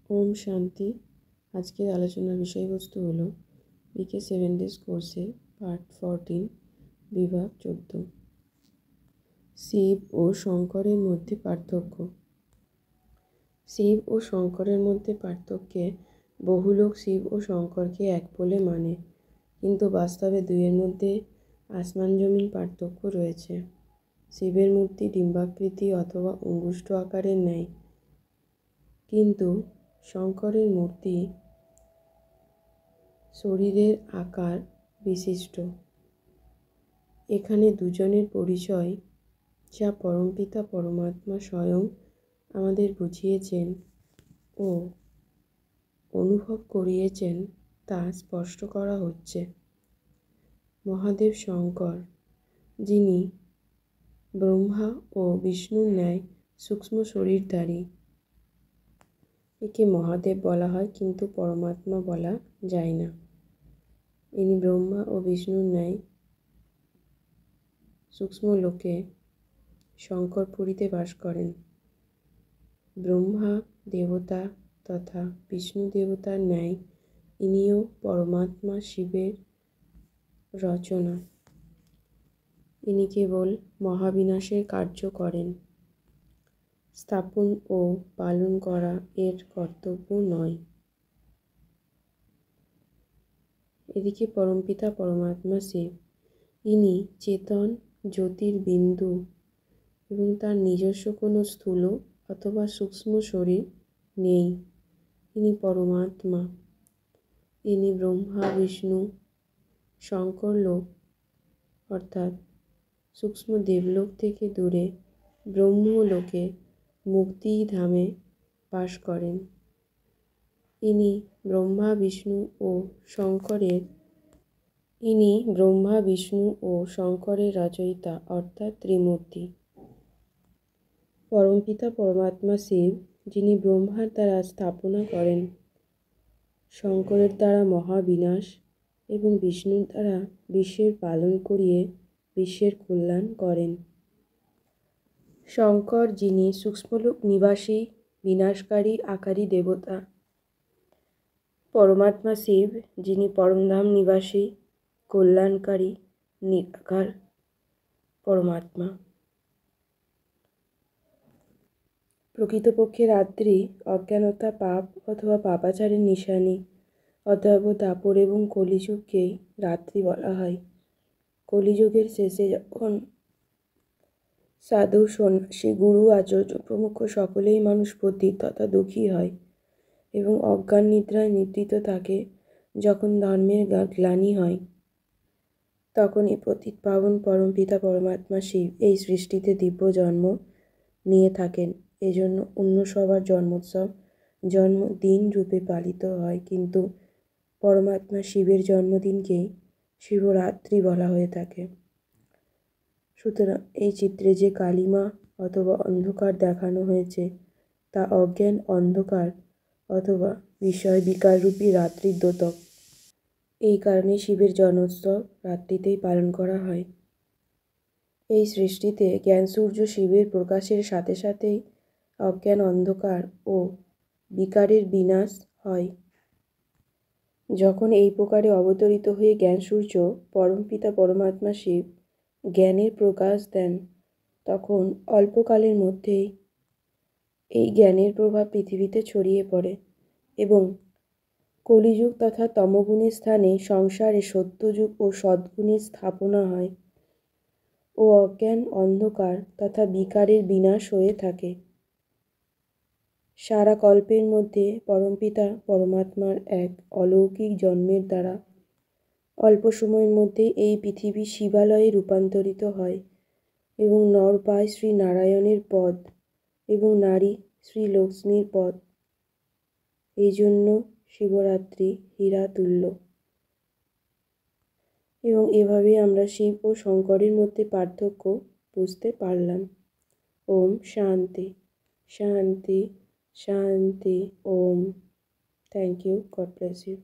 ওম শান্তি। আজকের আলোচনার বিষয়বস্তু হলো বিকে 7 ডেজ কোর্সে পার্ট 14 বিভাগ 14 শিব ও শঙ্করের মধ্যে পার্থক্য। শিব ও শঙ্করের মধ্যে পার্থক্যে বহু লোক শিব ও শঙ্করকে এক বলে মানে, কিন্তু বাস্তবে দুইয়ের মধ্যে আসমান জমিন পার্থক্য রয়েছে। শিবের মূর্তি ডিম্বাকৃতি অথবা অঙ্গুষ্ঠ আকারের ন্যায়, কিন্তু শঙ্করের মূর্তি শরীরের আকার বিশিষ্ট। এখানে দুজনের পরিচয় যা পরমপিতা পরমাত্মা স্বয়ং আমাদের বুঝিয়েছেন ও অনুভব করিয়েছেন তা স্পষ্ট করা হচ্ছে। মহাদেব শঙ্কর, যিনি ব্রহ্মা ও বিষ্ণুর ন্যায় সূক্ষ্ম শরীরধারী, একে মহাদেব বলা হয়, কিন্তু পরমাত্মা বলা যায় না। ইনি ব্রহ্মা ও বিষ্ণুর ন্যায় সূক্ষ্ম লোকে শঙ্করপুরীতে বাস করেন। ব্রহ্মা দেবতা তথা বিষ্ণু দেবতার ন্যায় ইনিও পরমাত্মা শিবের রচনা। ইনি কেবল মহাবিনাশের কার্য করেন, স্থাপন ও পালন করা এর কর্তব্য নয়। এদিকে পরমপিতা পরমাত্মা শিব, ইনি চেতন জ্যোতির বিন্দু এবং তার নিজস্ব কোনো স্থূল অথবা সূক্ষ্ম শরীর নেই। ইনি পরমাত্মা। ইনি ব্রহ্মা বিষ্ণু শঙ্কর লোক অর্থাৎ সূক্ষ্ম দেবলোক থেকে দূরে ব্রহ্মলোকে মুক্তিধামে বাস করেন। ইনি ব্রহ্মা বিষ্ণু ও শঙ্করের রচয়িতা অর্থাৎ ত্রিমূর্তি। পরমপিতা পরমাত্মা শিব, যিনি ব্রহ্মার দ্বারা স্থাপনা করেন, শঙ্করের দ্বারা মহাবিনাশ এবং বিষ্ণুর দ্বারা বিশ্বের পালন করিয়ে বিশ্বের কল্যাণ করেন। শঙ্কর, যিনি সূক্ষ্মলোক নিবাসী বিনাশকারী আকারী দেবতা। পরমাত্মা শিব, যিনি পরমধাম নিবাসী কল্যাণকারী নিরাকার পরমাত্মা। প্রকৃতপক্ষে রাত্রি অজ্ঞানতা, পাপ অথবা পাপাচারের নিশানি, অতএব দাপর এবং কলিযুগকেই রাত্রি বলা হয়। কলিযুগের শেষে যখন সাধু সন্ন্যাসী গুরু আচার্য প্রমুখ সকলেই মানুষ পতিত তথা দুঃখী হয় এবং অজ্ঞান নিদ্রায় নিদ্রিত থাকে, যখন ধর্মের গ্লানি হয়, তখন এই পতিত পাবন পরমপিতা পরমাত্মা শিব এই সৃষ্টিতে দিব্য জন্ম নিয়ে থাকেন। এজন্য অন্য সবার জন্মোৎসব জন্মদিন রূপে পালিত হয়, কিন্তু পরমাত্মা শিবের জন্মদিনকেই শিবরাত্রি বলা হয়ে থাকে। সুতরাং এই চিত্রে যে কালিমা অথবা অন্ধকার দেখানো হয়েছে, তা অজ্ঞান অন্ধকার অথবা বিষয় বিকাররূপী রাত্রির দ্যোতক। এই কারণে শিবের জন্মোৎসব রাত্রিতেই পালন করা হয়। এই সৃষ্টিতে জ্ঞান সূর্য শিবের প্রকাশের সাথে সাথেই অজ্ঞান অন্ধকার ও বিকারের বিনাশ হয়। যখন এই প্রকারে অবতরিত হয়ে জ্ঞান সূর্য পরমপিতা পরমাত্মা শিব জ্ঞানের প্রকাশ দেন, তখন অল্পকালের মধ্যেই এই জ্ঞানের প্রভাব পৃথিবীতে ছড়িয়ে পড়ে এবং কলিযুগ তথা তমগুণের স্থানে সংসারে সত্যযুগ ও সদ্গুণের স্থাপনা হয় ও অজ্ঞান অন্ধকার তথা বিকারের বিনাশ হয়ে থাকে। সারা কল্পের মধ্যে পরমপিতা পরমাত্মার এক অলৌকিক জন্মের দ্বারা অল্প সময়ের মধ্যে এই পৃথিবী শিবালয়ে রূপান্তরিত হয় এবং নর পায় শ্রী নারায়ণের পদ এবং নারী শ্রী লক্ষ্মীর পদ। এই জন্য শিবরাত্রি হীরা তুল্য। এবং এভাবে আমরা শিব ও শঙ্করের মধ্যে পার্থক্য বুঝতে পারলাম। ওম শান্তি শান্তি শান্তি। ওম। Thank you. God bless you.